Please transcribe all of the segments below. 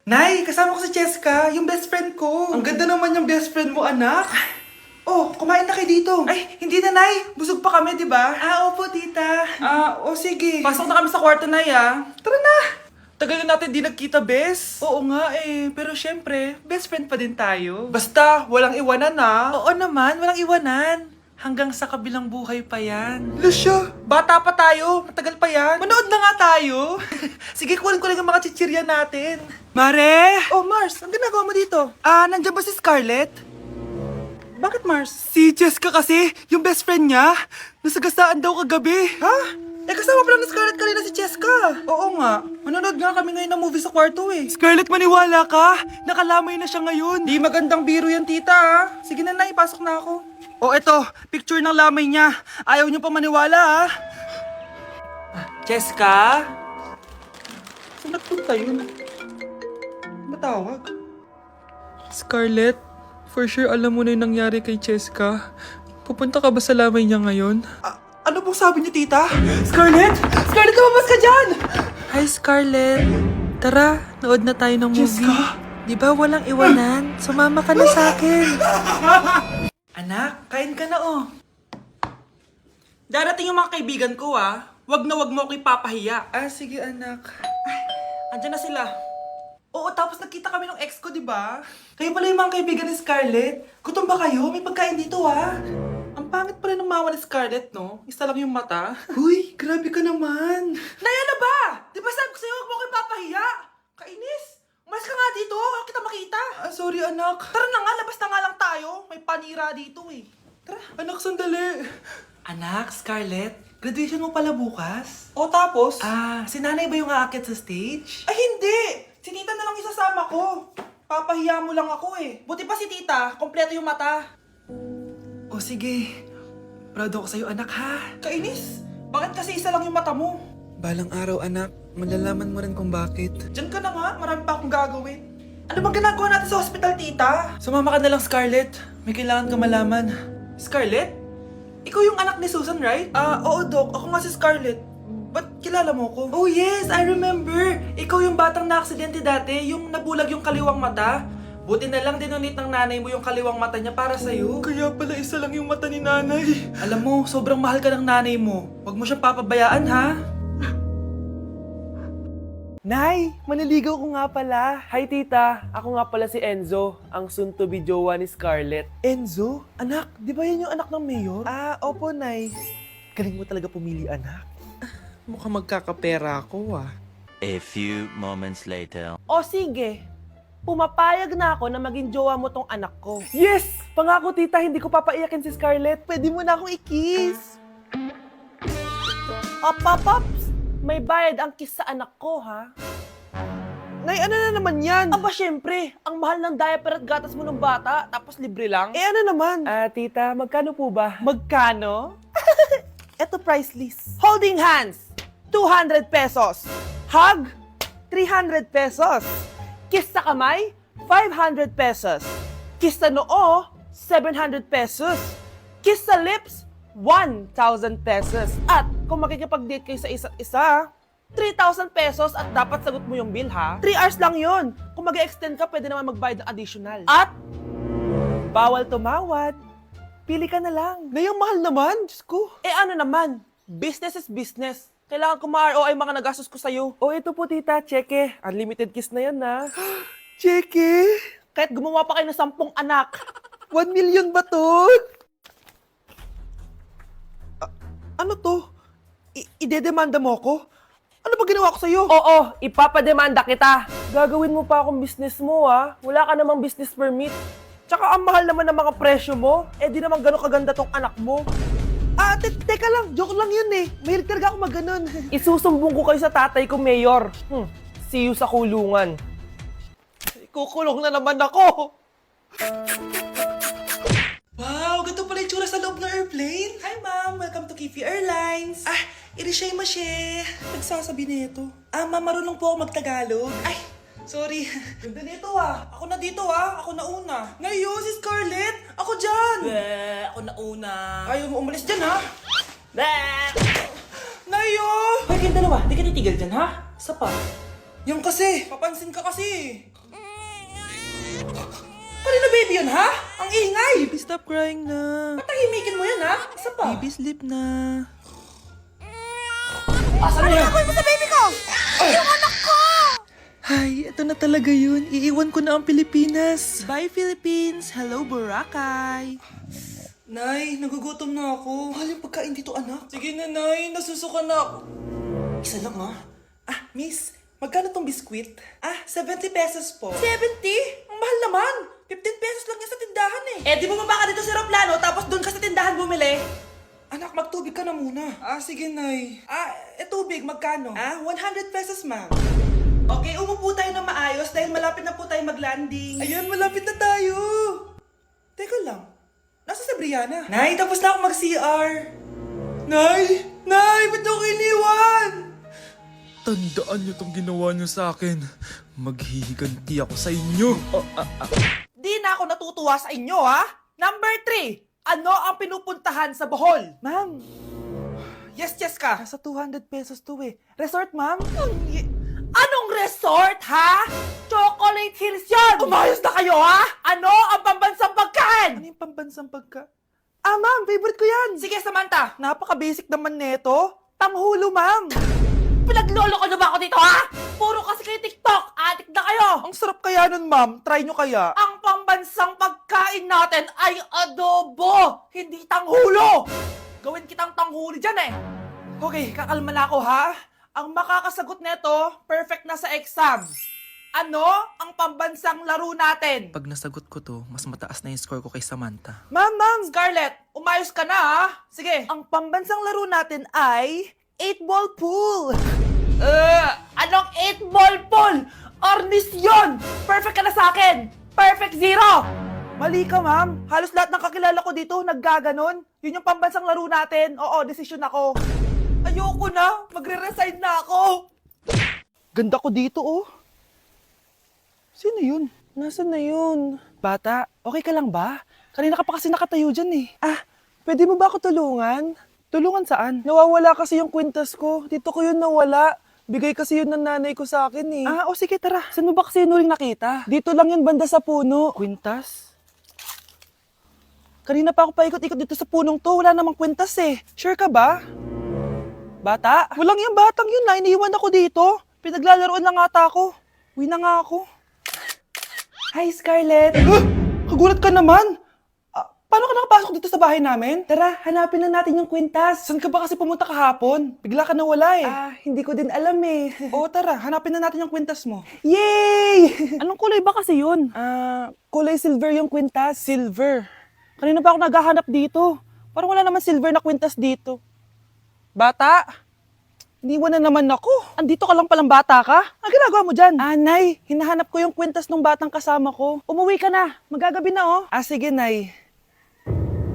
Nay, kasama ko si Cheska, yung best friend ko. Ang ganda naman yung best friend mo, anak. Oh, kumain na kayo dito. Ay, hindi na, Nay. Busog pa kami, di ba? Opo, tita. Sige. Pasok na kami sa kwarto, Nay, Tara na. Tagal na natin di nagkita, bes. Oo nga pero syempre, best friend pa din tayo. Basta, walang iwanan Oo naman, walang iwanan. Hanggang sa kabilang buhay pa yan. Lucia, bata pa tayo. Matagal pa yan. Manood na nga tayo. Sige, kunin ko lang ang mga chichirya natin. Mare! Oh, Mars, ang ginagawa mo dito? Nandiyan ba si Scarlett? Bakit, Mars? Si Jessica kasi, yung best friend niya, nasagasaan daw kagabi. Ha? Kasama pala ni Scarlett kanina si Jessica. Oo nga. Manonood nga kami ngayon ng movie sa kwarto Scarlett, maniwala ka. Nakalamay na siya ngayon. Di magandang biro yan, tita Sige na, ipasok na ako. Oh, eto. Picture ng lamay niya. Ayaw niyo pa maniwala, Jessica? Saan nagpunta yun? Matawag? Scarlett, for sure alam mo na yung nangyari kay Jessica. Pupunta ka ba sa lamay niya ngayon? Ano pong sabi niyo, tita? Scarlett! Scarlett, lumabas ka dyan! Hi, Scarlett. Tara, nood na tayo ng movie. Jessica? Di ba walang iwanan? Sumama ka na sa akin. Anak, kain ka na Darating yung mga kaibigan ko Wag na wag mo ako ipapahiya. Sige anak. Andyan na sila. Oo, tapos nakita kami ng ex ko, di ba? Kayo pala yung mga kaibigan ni Scarlett. Gutom ba kayo? May pagkain dito, Ang pangit pala ng mama ni Scarlett, no? Isa lang yung mata. Uy, grabe ka naman. Naya na ba? Di ba sabi ko sa'yo, huwag mo ako ipapahiya? Kainis. Umalis ka nga dito. Huwag kita makita. Sorry, anak. Tara na nga, labas na nga lang tayo. May panira dito Tara. Anak, sandali. Anak, Scarlett, graduation mo pala bukas? O tapos? Si nanay ba yung aakyat sa stage? Ay, hindi. Si tita na lang isasama ko. Papahiya mo lang ako Buti pa si tita, kompleto yung mata. O sige, proud ako sa'yo anak ha. Kainis, bakit kasi isa lang yung mata mo? Balang araw anak, malalaman mo rin kung bakit. Diyan ka na nga, marami pa akong gagawin. Ano bang ginagawa natin sa hospital, tita? Sumama ka na lang, Scarlett. May kailangan ka malaman. Scarlett? Ikaw yung anak ni Susan, right? Oo, Doc. Ako nga si Scarlett. Ba't kilala mo ko? Oh yes, I remember! Ikaw yung batang na-aksidente dati, yung nabulag yung kaliwang mata. Buti na lang dinonate ng nanay mo yung kaliwang mata niya para sa'yo. Kaya pala isa lang yung mata ni nanay. Alam mo, sobrang mahal ka ng nanay mo. Huwag mo siyang papabayaan, ha? Nay, maniligaw ko nga pala. Hi tita, ako nga pala si Enzo, ang soon-to-be jowa ni Scarlett. Enzo? Anak, di ba yan yung anak ng mayor? Opo, Nay. Galing mo talaga pumili, anak. Mukhang magkakapera ako, A few moments later. O sige, pumapayag na ako na maging jowa mo tong anak ko. Yes! Pangako tita, hindi ko papaiyakin si Scarlett. Pwede mo na akong i-kiss. Pops! May bayad ang kiss sa anak ko, ha? Nay, ano na naman yan? Aba, syempre, ang mahal ng diaper at gatas mo ng bata, tapos libre lang. Ano naman? Tita, magkano po ba? Magkano? Eto price list. Holding hands, 200 pesos. Hug, 300 pesos. Kiss sa kamay, 500 pesos. Kiss sa noo, 700 pesos. Kiss sa lips, 1,000 pesos. At kung makikipag-date kayo sa isa't isa, 3,000 pesos at dapat sagot mo yung bill, ha? 3 hours lang yon. Kung mag-extend ka, pwede naman magbayad ng additional. At bawal tumawad. Pili ka na lang. Nay, ang mahal naman. Diyos ko. Ano naman? Business is business. Kailangan ko ma-ROI mga nagastos ko sa'yo. Ito po tita, cheque. Unlimited kiss na yan na. Cheque? Kahit gumawa pa kayo ng 10 anak. 1 million ba to? Ano to? Idedemanda mo ako? Ano ba ginawa ko sa'yo? Oo, ipapademanda kita. Gagawin mo pa akong business mo, ha? Wala ka namang business permit. Tsaka ang mahal naman ng mga presyo mo. Di naman gano'ng kaganda tong anak mo. Teka lang. Joke lang yun Mahilig talaga ako mag-ganon. Isusumbong ko kayo sa tatay ko, Mayor. See you sa kulungan. Kukulong na naman ako. Wow, ganito pala yung tsura sa loob ng airplane. Hi, ma'am. Welcome to Kifi Airlines. Irishay mashe. Nagsasabi nito. Ma'am, marunong po ako magtagalog. Sorry. Ganda nito Ako na dito Ako na una. Ngayon, si Scarlett. Ako dyan. Ako na una. Ayaw mo umalis dyan, ha? Nayo! Hoy, kayong dalawa, di ka titigil dyan, ha? Isa pa. Yung kasi. Papansin ka kasi. Kanino baby yun, ha? Ang ingay! Baby, stop crying na. Patahimikin mo yan, ha? Isa pa. Baby, sleep na. Asan na yan? Ano mo sa baby ko? Yung anak ko! Ay, ito na talaga yun. Iiwan ko na ang Pilipinas. Bye, Philippines. Hello, Boracay. Nay, nagugutom na ako. Mahal yung pagkain dito, anak. Sige na, Nay. Nasusuka na ako. Isa lang, ha? Miss, magkano tong biskwit? 70 pesos po. 70? Ang mahal naman. 15 pesos lang yan sa tindahan eh. Di bumaba ka dito sa aeroplano tapos doon ka sa tindahan bumili. Anak, magtubig ka na muna. Sige, Nay. Tubig, magkano? 100 pesos, ma'am. Okay, umupo tayo na maayos dahil malapit na po tayo mag-landing. Ayun, malapit na tayo. Teka lang. Nasa si Brianna? Nay, tapos na ako mag-CR. Nay! Nay! Ba't ako iniwan? Tandaan niyo tong ginawa niyo sa akin. Maghihiganti ako sa inyo. Di na ako natutuwa sa inyo, ha? Number 3, ano ang pinupuntahan sa Bohol? Ma'am, Yes ka. nasa 200 pesos to eh. Resort, ma'am? Anong resort, ha? Chocolate Hills yun! Umayos na kayo, ha? Ano ang pambansang pagkain? Ano yung pambansang pagka... ma'am, favorite ko yan. Sige, Samantha. Napaka-basic naman neto. Tanghulo, ma'am. Pinaglolo ko na ba ako dito, ha? Puro kasi kayo TikTok. Adik na kayo. Ang sarap kaya nun, ma'am. Try nyo kaya. Ang pambansang pagkain natin ay adobo, hindi tanghulo. Gawin kitang tanghuli dyan eh. Okay, kakalma na ako, ha? Ang makakasagot neto, perfect na sa exam. Ano ang pambansang laro natin? Pag nasagot ko to, mas mataas na yung score ko kay Samantha. Ma'am! Scarlett, umayos ka na, ha? Sige. Ang pambansang laro natin ay 8-ball pool. Anong 8-ball pool? Ornis yun! Perfect ka na sa akin! Perfect 0! Mali ka, ma'am. Halos lahat ng kakilala ko dito naggaganon. Yun yung pambansang laro natin. Oo, desisyon ako. Ayoko na! Magre-resign na ako! Ganda ko dito, oh. Sino yun? Nasaan na yun? Bata, okay ka lang ba? Kanina ka pa kasi nakatayo dyan eh. Pwede mo ba ako tulungan? Tulungan saan? Nawawala kasi yung kwintas ko. Dito ko yun nawala. Bigay kasi yun ng nanay ko sa akin eh. O sige, tara. Saan mo ba kasi yun uling nakita? Dito lang yun, banda sa puno. Kwintas? Kanina pa ako paikot-ikot dito sa punong to. Wala namang kwintas eh. Sure ka ba? Bata? Walang yung batang yun na. Iniwan ako dito. Pinaglalaroan lang ata ako. Uwi na nga ako. Hi, Scarlett. Kagulat ka naman. Paano ka nakapasok dito sa bahay namin? Tara, hanapin na natin yung kwintas. Saan ka ba kasi pumunta kahapon? Bigla ka nawala eh. Hindi ko din alam eh. Oo, tara, hanapin na natin yung kwintas mo. Yay! Anong kulay ba kasi yun? Kulay silver yung kwintas. Silver? Kanina pa ako naghahanap dito. Parang wala naman silver na kwintas dito. Bata? Iniwan na naman ako. Andito ka lang palang bata ka? Ang ginagawa mo dyan? Nay, hinahanap ko yung kwintas ng batang kasama ko. Umuwi ka na. Magagabi na, oh. Sige, Nay.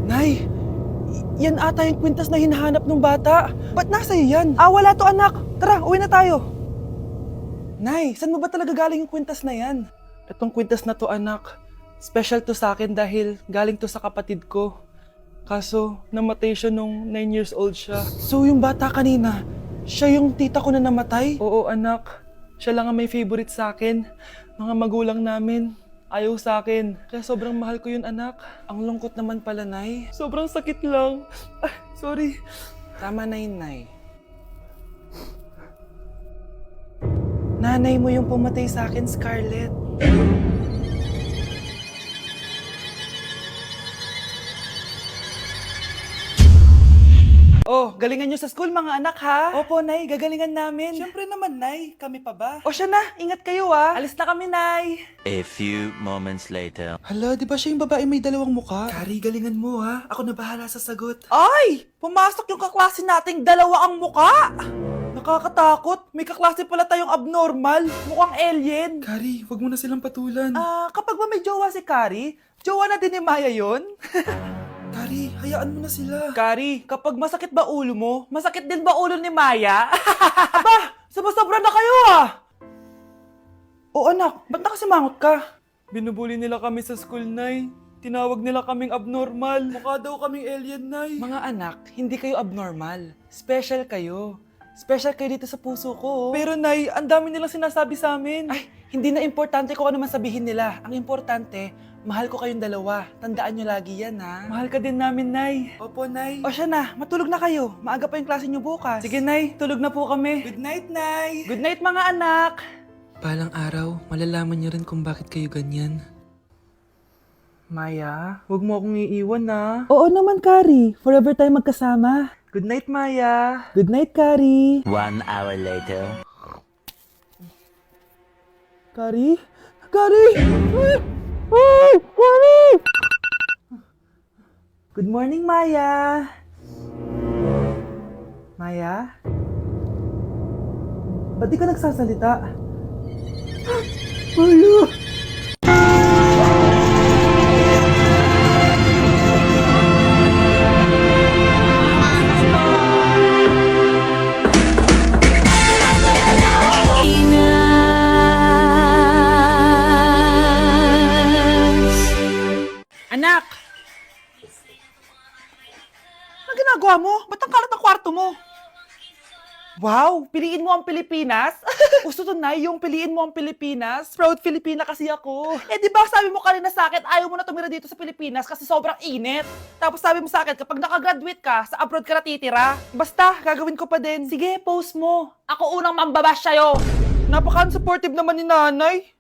Nay, yan ata yung kwintas na hinahanap ng bata. Ba't nasa iyo yan? Wala to, anak. Tara, uwi na tayo. Nay, saan mo ba talaga galing yung kwintas na yan? Itong kwintas na to, anak. Special to sa akin dahil galing to sa kapatid ko. Kaso, namatay siya nung 9 years old siya. So, yung bata kanina, siya yung tita ko na namatay? Oo, anak. Siya lang ang may favorite sa akin. Mga magulang namin, ayaw sa akin. Kaya sobrang mahal ko yun, anak. Ang lungkot naman pala, Nay. Sobrang sakit lang. Sorry. Tama na yun, Nay. Nanay mo yung pumatay sa akin, Scarlett. Oh, galingan nyo sa school mga anak ha? Opo, Nay, gagalingan namin. Siyempre naman, Nay. Kami pa ba? O siya na, ingat kayo ha. Alis na kami, Nay. A few moments later. Hala, di ba siya yung babae may dalawang muka? Kari, galingan mo ha. Ako na bahala sa sagot. Ay! Pumasok yung kaklase nating dalawa ang muka! Nakakatakot. May kaklase pala tayong abnormal. Mukhang alien. Kari, wag mo na silang patulan. Kapag ba may jowa si Kari, jowa na din ni Maya yun? Kari, hayaan mo na sila. Kari, kapag masakit ba ulo mo, masakit din ba ulo ni Maya? Aba, sumasobra na kayo ah! O anak, ba't nakasimangot ka? Binubuli nila kami sa school, Nay. Tinawag nila kaming abnormal. Mukha daw kaming alien, Nay. Mga anak, hindi kayo abnormal. Special kayo. Special kayo dito sa puso ko. Pero Nay, ang dami nilang sinasabi sa amin. Ay, Hindi na importante kung ano man sabihin nila. Ang importante, mahal ko kayong dalawa. Tandaan nyo lagi yan, ha? Mahal ka din namin, Nay. Opo, Nay. O siya na, matulog na kayo. Maaga pa yung klase nyo bukas. Sige, Nay. Tulog na po kami. Good night, Nay. Good night, mga anak. Balang araw, malalaman niyo rin kung bakit kayo ganyan. Maya, huwag mo akong iiwan, na. Oo naman, Kari. Forever tayo magkasama. Good night, Maya. Good night, Kari. 1 hour later. Kari? Kari! Ay, Kari! Good morning, Maya. Maya? Ba't di ka nagsasalita? Maya! Anak! Ano ginagawa mo? Ba't ang kalat ng kwarto mo? Wow! Piliin mo ang Pilipinas? Gusto to, Nay, yung piliin mo ang Pilipinas? Proud Filipina kasi ako. Eh, di ba sabi mo kanina sa akin, ayaw mo na tumira dito sa Pilipinas kasi sobrang init. Tapos sabi mo sa akin, kapag nakagraduate ka, sa abroad ka natitira. Basta, gagawin ko pa din. Sige, post mo. Ako unang mambabash sa'yo. Napaka-unsupportive naman ni Nanay.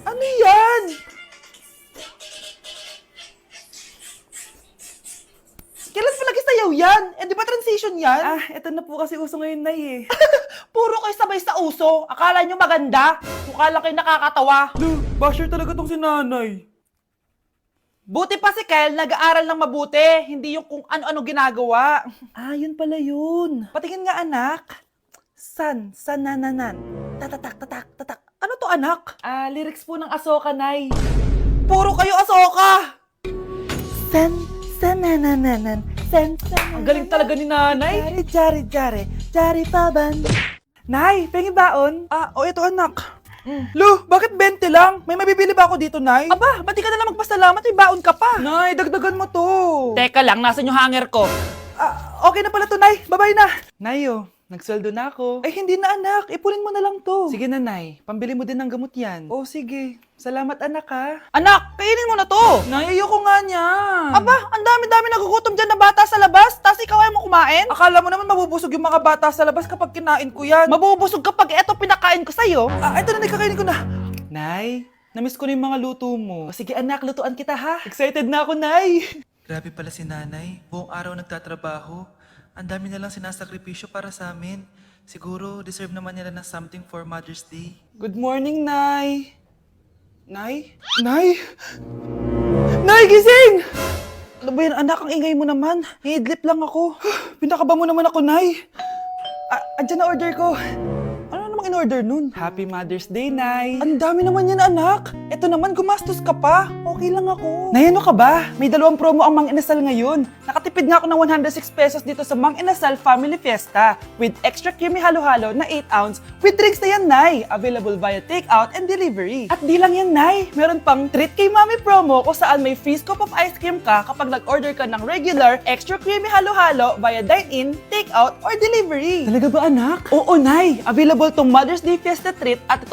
Ano yan? Kailan pa lagi sayaw yan? Eh, di ba transition yan? Ah, eto na po kasi uso ngayon, Nay eh. Puro kayo sabay sa uso. Akala nyo maganda. Mukha lang kayo nakakatawa. Basher talaga tong si Nanay. Buti pa si Kyle, nag-aaral ng mabuti. Hindi yung kung ano-ano ginagawa. Ah, yun pala yun. Patingin nga, anak. San-nananan. Tatatak, tatak, tatak. Ano to, anak? Ah, lyrics po ng Asoka, Nay. Puro kayo asoka. San-nananan. Ang galing talaga ni Nanay. Jari paban. Nay, pengi baon? Ito anak. Lu, bakit 20 lang? May mabibili ba ako dito, Nay? Aba, ba't di ka na lang magpasalamat? May baon ka pa. Nay, dagdagan mo to. Teka lang, nasan yung hanger ko? Okay na pala to, Nay. Bye-bye na. Nayo, nagsweldo na ako. Ay, hindi na, anak. Ipunin mo na lang to. Sige na, Nay. Pambili mo din ng gamot yan. Oh, sige. Salamat, anak, ha. Anak, kainin mo na to. Nay, ayoko nga niyan. Aba, ang dami-dami nagugutom dyan na bata sa labas, tas ikaw ay mo kumain? Akala mo naman mabubusog yung mga bata sa labas kapag kinain ko yan. Mabubusog kapag eto pinakain ko sa'yo. Ito na, kakainin ko na. Nay, namiss ko na yung mga luto mo. O sige anak, lutuan kita ha. Excited na ako, Nay. Grabe pala si Nanay. Buong araw nagtatrabaho. Ang dami na lang sinasakripisyo para sa amin. Siguro, deserve naman nila ng something for Mother's Day. Good morning, Nay. Nay? Nay? Nay, gising! Ano ba yan, anak? Ang ingay mo naman. Hidlip lang ako. Pinakaba mo naman ako, Nay. Andyan na order ko. Ano namang in-order nun? Happy Mother's Day, Nay. Ang dami naman yan, anak. Ito naman, gumastos ka pa. Okay lang ako. Nay, ano ka ba? May 2 promo ang Mang Inasal ngayon. Nakatipid nga ako ng 106 pesos dito sa Mang Inasal Family Fiesta with extra creamy halo-halo na 8 ounce with drinks na yan, Nay. Available via takeout and delivery. At di lang yan, Nay. Meron pang Treat Kay Mami promo kung saan may free scoop of ice cream ka kapag nag-order ka ng regular extra creamy halo-halo via dine-in, takeout, or delivery. Talaga ba, anak? Oo, Nay. Available tong Mother's Day Fiesta treat at ito